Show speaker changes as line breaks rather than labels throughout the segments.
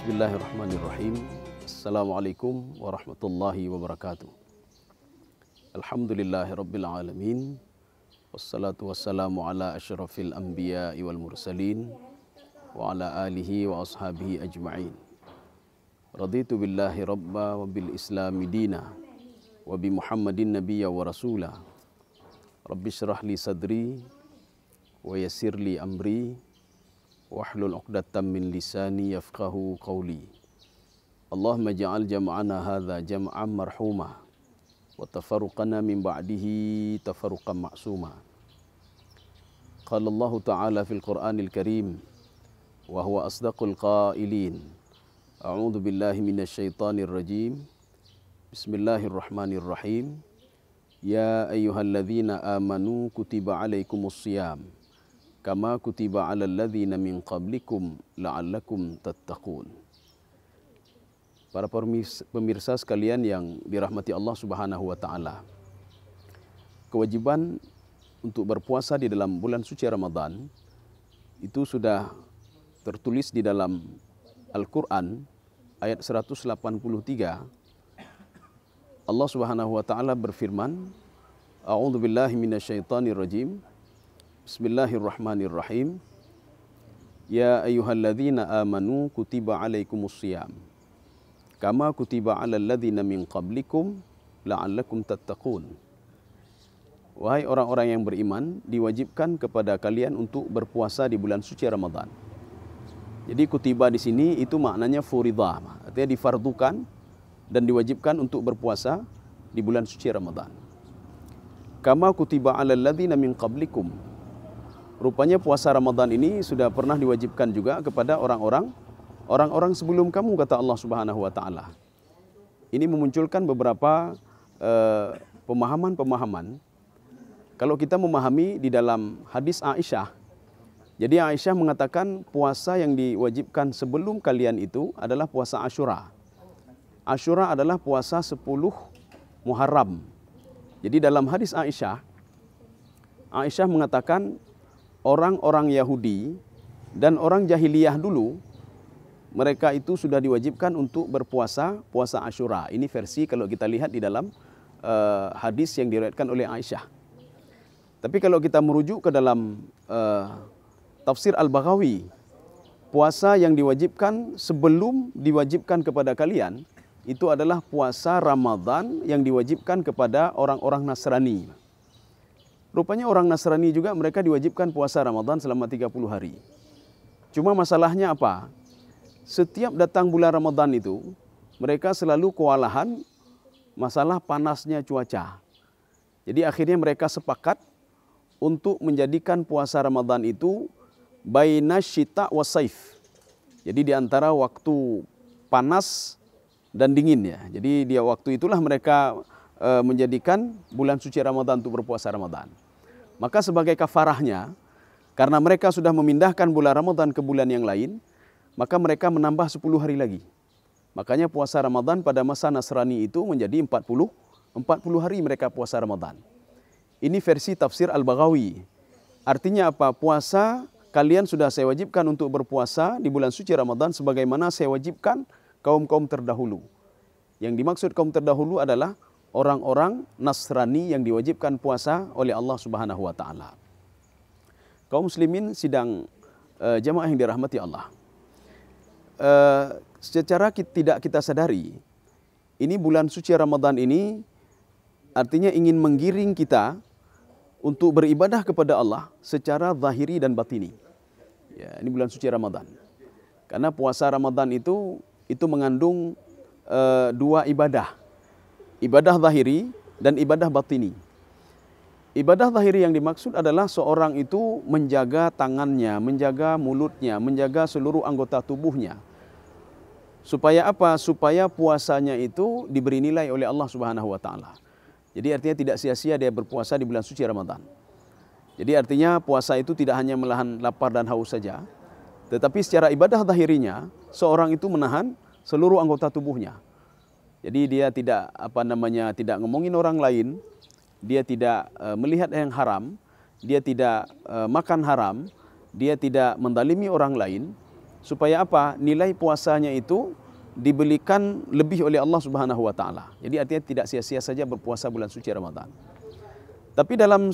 Bismillahirrahmanirrahim. Assalamualaikum warahmatullahi wabarakatuh. Alhamdulillahirabbil alamin. Wassalatu wassalamu ala asyrafil anbiya'i wal mursalin wa ala alihi wa ashabihi ajma'in. Raditu billahi rabba wa bil islami dina wa bi Muhammadin nabiyya wa rasula. Rabbi syrah li sadri wa yassir li amri wahlul 'uqdatam min lisani yafqahu qawli. Allahumma ja'al jam'ana hadza jam'an marhuma wa tafarruqana min ba'dihi tafarruqan ma'suma. Qala Allah Ta'ala fil Qur'anil Karim wa huwa asdaqul qailin. A'udzu billahi minasy syaithanir rajim. Bismillahirrahmanirrahim. Ya ayyuhalladzina amanu kutiba 'alaikumus shiyam kama kutiba 'alal ladzina min qablikum la'allakum tattaqun. Para pemirsa sekalian yang dirahmati Allah Subhanahu wa taala. Kewajiban untuk berpuasa di dalam bulan suci Ramadan itu sudah tertulis di dalam Al-Qur'an ayat 183. Allah Subhanahu wa taala berfirman, A'udzu billahi minasyaitonir rajim. Bismillahirrahmanirrahim. Ya ayyuhalladzina amanu kutiba 'alaikumus shiyam kama kutiba 'alal ladzina min qablikum la'allakum tattaqun. Wahai orang-orang yang beriman, diwajibkan kepada kalian untuk berpuasa di bulan suci Ramadan. Jadi kutiba di sini itu maknanya furidhah, artinya difardukan dan diwajibkan untuk berpuasa di bulan suci Ramadan. Kama kutiba 'alal ladzina min qablikum. Rupanya puasa Ramadan ini sudah pernah diwajibkan juga kepada orang-orang sebelum kamu, kata Allah Subhanahu wa taala. Ini memunculkan beberapa pemahaman-pemahaman. Kalau kita memahami di dalam hadis Aisyah, jadi Aisyah mengatakan puasa yang diwajibkan sebelum kalian itu adalah puasa Asyura. Asyura adalah puasa 10 Muharram. Jadi dalam hadis Aisyah mengatakan orang-orang Yahudi dan orang jahiliyah dulu, mereka itu sudah diwajibkan untuk berpuasa puasa Asyura. Ini versi kalau kita lihat di dalam hadis yang diriwayatkan oleh Aisyah. Tapi kalau kita merujuk ke dalam tafsir Al-Baghawi, puasa yang diwajibkan sebelum diwajibkan kepada kalian itu adalah puasa Ramadan yang diwajibkan kepada orang-orang Nasrani. Rupanya orang Nasrani juga mereka diwajibkan puasa Ramadan selama 30 hari. Cuma masalahnya apa? Setiap datang bulan Ramadan itu, mereka selalu kewalahan masalah panasnya cuaca. Jadi akhirnya mereka sepakat untuk menjadikan puasa Ramadan itu baina syita wa saif. Jadi di antara waktu panas dan dingin ya. Jadi dia waktu itulah mereka menjadikan bulan suci Ramadan untuk berpuasa Ramadan. Maka sebagai kafarahnya, karena mereka sudah memindahkan bulan Ramadan ke bulan yang lain, maka mereka menambah 10 hari lagi. Makanya puasa Ramadan pada masa Nasrani itu menjadi 40 hari mereka puasa Ramadan. Ini versi tafsir Al-Baghawi. Artinya apa? Puasa kalian sudah saya wajibkan untuk berpuasa di bulan suci Ramadan sebagaimana saya wajibkan kaum-kaum terdahulu. Yang dimaksud kaum terdahulu adalah orang-orang Nasrani yang diwajibkan puasa oleh Allah Subhanahu wa taala. Kaum muslimin sidang jamaah yang dirahmati Allah. Secara tidak kita sadari, ini bulan suci Ramadan ini artinya ingin menggiring kita untuk beribadah kepada Allah secara zahiri dan batini. Ya, ini bulan suci Ramadan. Karena puasa Ramadan itu mengandung dua ibadah. Ibadah zahiri dan ibadah batini. Ibadah zahiri yang dimaksud adalah seorang itu menjaga tangannya, menjaga mulutnya, menjaga seluruh anggota tubuhnya. Supaya apa? Supaya puasanya itu diberi nilai oleh Allah Subhanahu wa taala. Jadi artinya tidak sia-sia dia berpuasa di bulan suci Ramadan. Jadi artinya puasa itu tidak hanya menahan lapar dan haus saja, tetapi secara ibadah zahirinya seorang itu menahan seluruh anggota tubuhnya. Jadi dia tidak tidak ngomongin orang lain, dia tidak melihat yang haram, dia tidak makan haram, dia tidak mendalimi orang lain, supaya apa? Nilai puasanya itu diberikan lebih oleh Allah Subhanahu wa taala. Jadi artinya tidak sia-sia saja berpuasa bulan suci Ramadan. Tapi dalam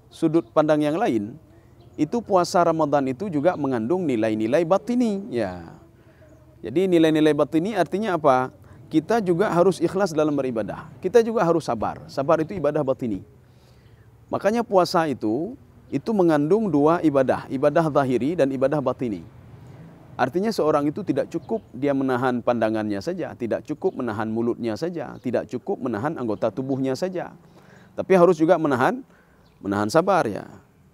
sudut pandang yang lain, itu puasa Ramadan itu juga mengandung nilai-nilai batini, ya. Jadi nilai-nilai batini artinya apa? Kita juga harus ikhlas dalam beribadah. Kita juga harus sabar. Sabar itu ibadah batini. Makanya puasa itu mengandung dua ibadah, ibadah zahiri dan ibadah batini. Artinya seorang itu tidak cukup dia menahan pandangannya saja, tidak cukup menahan mulutnya saja, tidak cukup menahan anggota tubuhnya saja. Tapi harus juga menahan sabar, ya.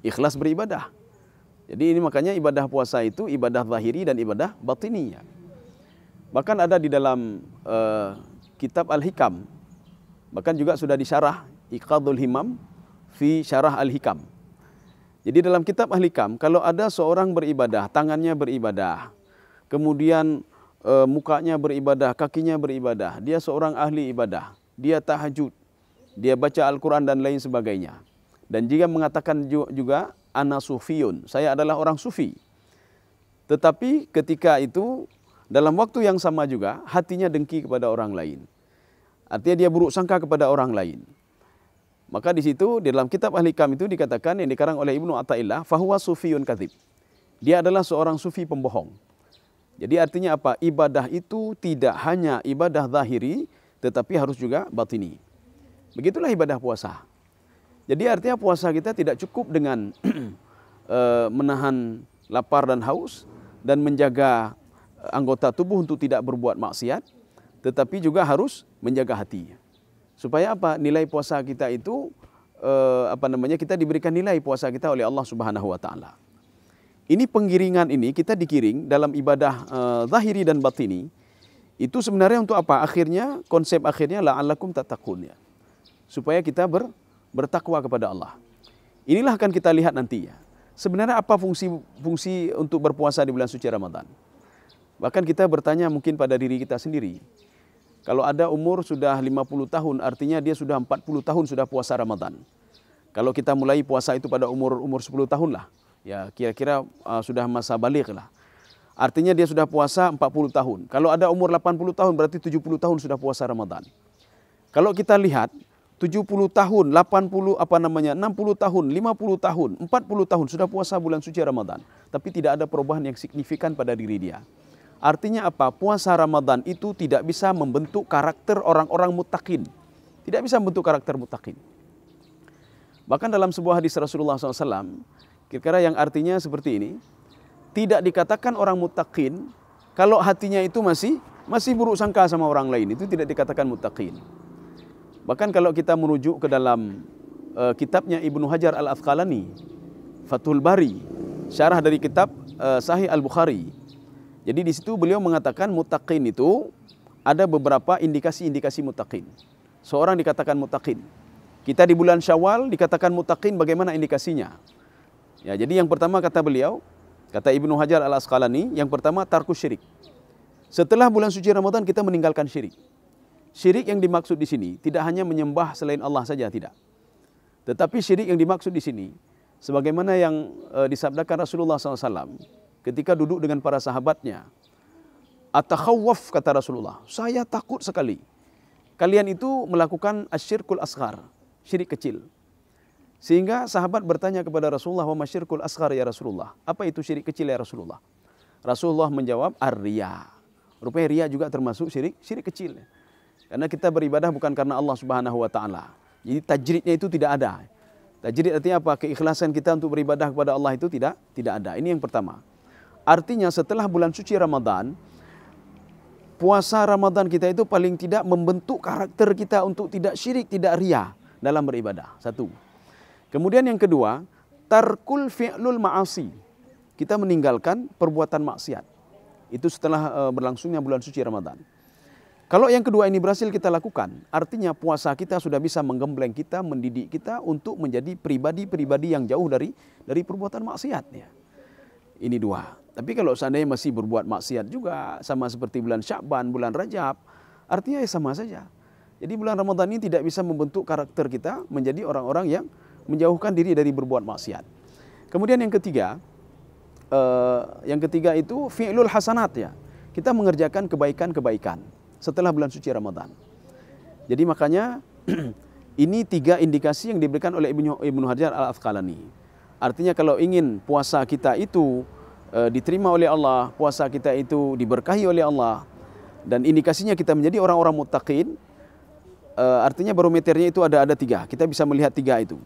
Ikhlas beribadah. Jadi ini makanya ibadah puasa itu ibadah zahiri dan ibadah batini, ya. Bahkan ada di dalam kitab Al-Hikam, bahkan juga sudah disyarah Iqadul Himam fi Syarah Al-Hikam. Jadi dalam kitab Al-Hikam, kalau ada seorang beribadah, tangannya beribadah, kemudian mukanya beribadah, kakinya beribadah, dia seorang ahli ibadah, dia tahajud, dia baca Al-Quran dan lain sebagainya. Dan jika mengatakan juga, ana sufiyun, saya adalah orang sufi. Tetapi ketika itu, dalam waktu yang sama juga, hatinya dengki kepada orang lain. Artinya dia buruk sangka kepada orang lain. Maka di situ, di dalam kitab Al-Hikam itu dikatakan, yang dikarang oleh Ibnu Athaillah, fahuwa sufiyun kadzib. Dia adalah seorang sufi pembohong. Jadi artinya apa? Ibadah itu tidak hanya ibadah zahiri, tetapi harus juga batini. Begitulah ibadah puasa. Jadi artinya puasa kita tidak cukup dengan menahan lapar dan haus, dan menjaga anggota tubuh untuk tidak berbuat maksiat, tetapi juga harus menjaga hati. Supaya apa? Nilai puasa kita itu kita diberikan nilai puasa kita oleh Allah Subhanahu wa taala. Ini penggiringan ini kita digiring dalam ibadah zahiri dan batini. Itu sebenarnya untuk apa? Akhirnya konsep akhirnya la'allakum tattaqun, ya. Supaya kita bertakwa kepada Allah. Inilah akan kita lihat nanti, ya. Sebenarnya apa fungsi untuk berpuasa di bulan suci Ramadan? Bahkan kita bertanya mungkin pada diri kita sendiri. Kalau ada umur sudah 50 tahun, artinya dia sudah 40 tahun sudah puasa Ramadan. Kalau kita mulai puasa itu pada umur 10 tahun lah, ya kira-kira sudah masa balik lah. Artinya dia sudah puasa 40 tahun. Kalau ada umur 80 tahun, berarti 70 tahun sudah puasa Ramadan. Kalau kita lihat, 70 tahun, 60 tahun, 50 tahun, 40 tahun sudah puasa bulan suci Ramadan. Tapi tidak ada perubahan yang signifikan pada diri dia. Artinya apa? Puasa Ramadan itu tidak bisa membentuk karakter orang-orang muttaqin. Tidak bisa membentuk karakter muttaqin. Bahkan dalam sebuah hadis Rasulullah SAW, kira-kira yang artinya seperti ini, tidak dikatakan orang muttaqin kalau hatinya itu masih buruk sangka sama orang lain. Itu tidak dikatakan muttaqin. Bahkan kalau kita merujuk ke dalam kitabnya Ibnu Hajar Al-Asqalani, Fathul Bari, syarah dari kitab Sahih Al-Bukhari. Jadi di situ beliau mengatakan muttaqin itu ada beberapa indikasi-indikasi muttaqin. Seorang dikatakan muttaqin. Kita di bulan Syawal dikatakan muttaqin, bagaimana indikasinya? Ya, jadi yang pertama kata beliau, kata Ibnu Hajar Al-Asqalani, yang pertama tarkus syirik. Setelah bulan suci Ramadan kita meninggalkan syirik. Syirik yang dimaksud di sini tidak hanya menyembah selain Allah saja, tidak. Tetapi syirik yang dimaksud di sini, sebagaimana yang disabdakan Rasulullah SAW ketika duduk dengan para sahabatnya. Atakhawwaf, kata Rasulullah, saya takut sekali kalian itu melakukan asyirkul asghar, syirik kecil. Sehingga sahabat bertanya kepada Rasulullah, wa masyirkul asghar ya Rasulullah, apa itu syirik kecil ya Rasulullah? Rasulullah menjawab, ar-riya. Rupanya riya juga termasuk syirik kecil. Karena kita beribadah bukan karena Allah Subhanahu wa taala. Jadi tajridnya itu tidak ada. Tajrid artinya apa? Keikhlasan kita untuk beribadah kepada Allah itu tidak ada. Ini yang pertama. Artinya setelah bulan suci Ramadan, puasa Ramadan kita itu paling tidak membentuk karakter kita untuk tidak syirik, tidak riya dalam beribadah. Satu. Kemudian yang kedua, tarkul fi'lul ma'asi. Kita meninggalkan perbuatan maksiat. Itu setelah berlangsungnya bulan suci Ramadan. Kalau yang kedua ini berhasil kita lakukan, artinya puasa kita sudah bisa menggembleng kita, mendidik kita untuk menjadi pribadi-pribadi yang jauh dari perbuatan maksiat. Ya. Ini dua. Tapi kalau seandainya masih berbuat maksiat juga, sama seperti bulan Sya'ban, bulan Rajab, artinya ya sama saja. Jadi bulan Ramadan ini tidak bisa membentuk karakter kita menjadi orang-orang yang menjauhkan diri dari berbuat maksiat. Kemudian yang ketiga, yang ketiga itu fi'lul hasanat ya. Kita mengerjakan kebaikan-kebaikan setelah bulan suci Ramadan. Jadi makanya ini 3 indikasi yang diberikan oleh Ibnu Hajar Al-Asqalani. Artinya kalau ingin puasa kita itu diterima oleh Allah, puasa kita itu diberkahi oleh Allah, dan indikasinya kita menjadi orang-orang muttaqin, artinya barometernya itu ada 3. Kita bisa melihat 3 itu.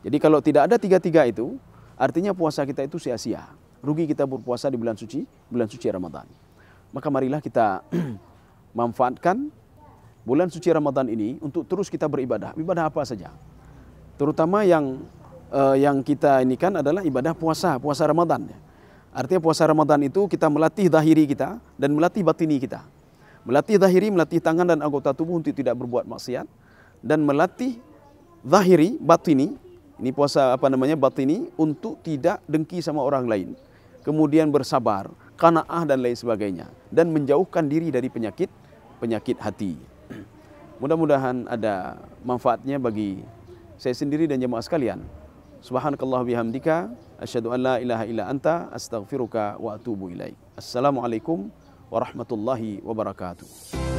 Jadi kalau tidak ada 3 itu, artinya puasa kita itu sia-sia. Rugi kita berpuasa di bulan suci Ramadan. Maka marilah kita manfaatkan bulan suci Ramadan ini untuk terus kita beribadah. Ibadah apa saja. Terutama yang kita ini kan adalah ibadah puasa Ramadan. Artinya puasa Ramadan itu kita melatih zahiri kita dan melatih batini kita. Melatih zahiri, melatih tangan dan anggota tubuh untuk tidak berbuat maksiat, dan melatih zahiri, batini, ini puasa batini, untuk tidak dengki sama orang lain. Kemudian bersabar, qanaah dan lain sebagainya, dan menjauhkan diri dari penyakit hati. Mudah-mudahan ada manfaatnya bagi saya sendiri dan jemaah sekalian. Subhanakallah bihamdika, asyhadu an la ilaha illa anta, astaghfiruka wa atubu ilaik. Assalamualaikum warahmatullahi wabarakatuh.